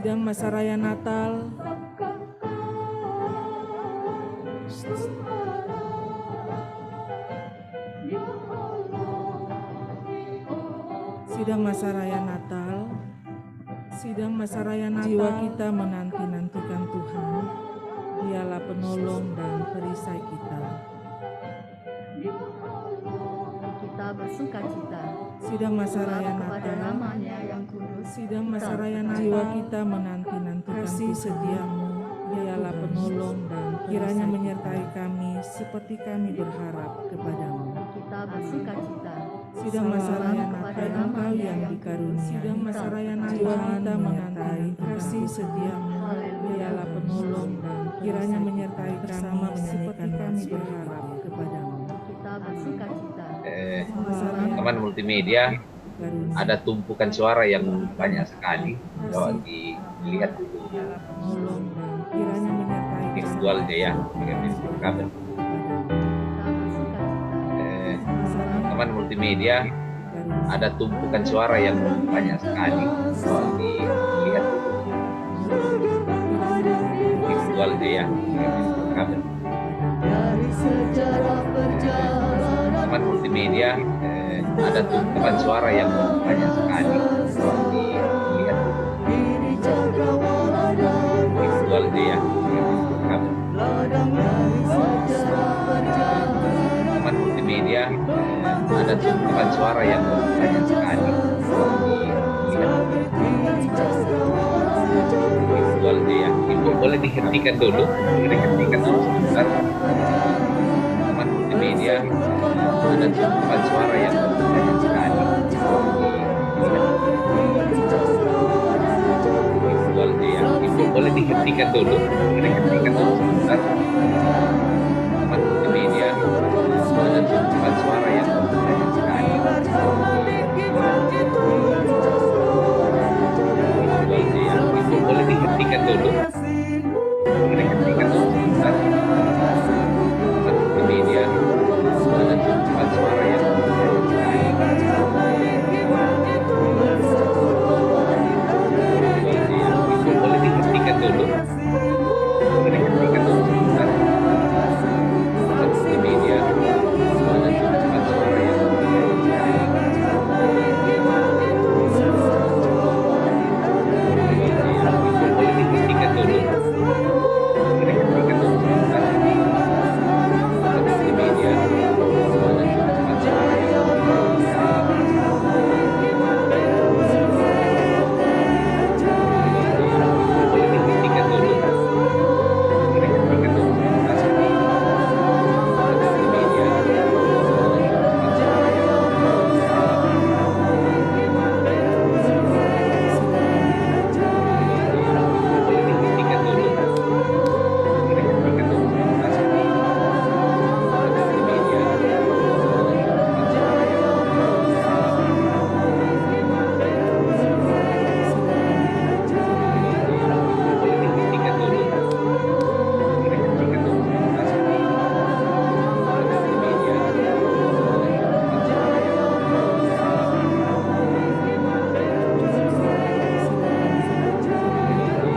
Sidang masa raya Natal. Sidang masa raya Natal. Sidang masa raya Natal. Jiwa kita menanti-nantikan Tuhan. Dialah penolong dan perisai kita. Kita bersuka cita. Sidang masa raya Kepada Natal. namanya yang kudus. Sidang masa raya Natal. Jiwa kita menanti-nantikan kasih setiamu. Dialah penolong dan kiranya menyertai kami seperti kami berharap kepadamu. Kita bersuka cita. Sidang masa raya kepada Natal, Engkau namanya yang yang dikarunia. Sidang masa raya Natal, Jiwa kita menanti kasih setiamu. Dialah penolong dan kiranya menyertai kami seperti kami berharap kepadamu. Kita bersuka cita. Teman multimedia, ada tumpukan suara yang banyak sekali. Coba dilihat dulu Penolong dan kiranya menyertai visualnya ya, pakai visual kabel. Kita bersuka cita. Teman multimedia, ada tumpukan suara yang banyak sekali. Coba dilihat dulu visualnya ya, pakai visual kabel. Dari sejarah perjalanan Teman multimedia, ada tumpukan suara yang banyak sekali. Coba dilihat dulu diri cakrawala dan visualnya ya, pakai visual kabel. ladang dari sejarah perjalanan Teman multimedia, ada tumpukan suara yang banyak sekali. Dilihat diri cakrawala dan visualnya ya. Ibu boleh dihentikan dulu sebentar. Teman multimedia, ada tumpukan suara yang banyak sekali. Visualnya ya. Ibu boleh dihentikan dulu sebentar. Teman multimedia, ada tumpukan suara yang banyak sekali. Visualnya ya. Ibu boleh dihentikan dulu sebentar. Teman multimedia, ada tumpukan suara yang banyak sekali. Visualnya ya. Ibu boleh dihentikan dulu sebentar. Teman multimedia, ada tumpukan suara yang banyak sekali. Ibu boleh dihentikan dulu sebentar. Teman multimedia, ada tumpukan suara yang banyak sekali. Ibu boleh dihentikan dulu sebentar. Teman multimedia, ada tumpukan suara yang boleh dihentikan dulu sebentar. Teman multimedia, ada tumpukan suara yang boleh dihentikan dulu sebentar. Teman multimedia, ada tumpukan suara yang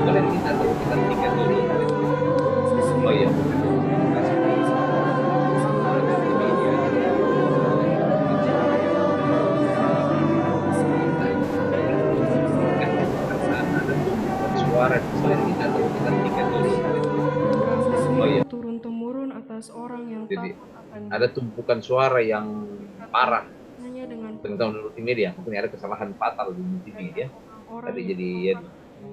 boleh kita hentikan dulu. Oh iya, sebentar. Teman multimedia, ada tumpukan suara yang suara boleh kita hentikan dulu. Oh iya, Turun-temurun atas orang yang jadi takut akan ada tumpukan suara yang parah hanya dengan tentang multimedia. Mungkin ada kesalahan fatal di multimedia. orang Tadi jadi ya,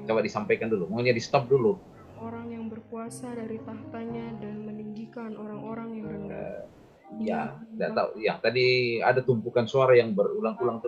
coba disampaikan dulu. Maunya di stop dulu. orang yang berkuasa dari tahtanya dan meninggikan orang-orang yang rendah. Ya, tidak tahu. Ya, tadi ada tumpukan suara yang berulang-ulang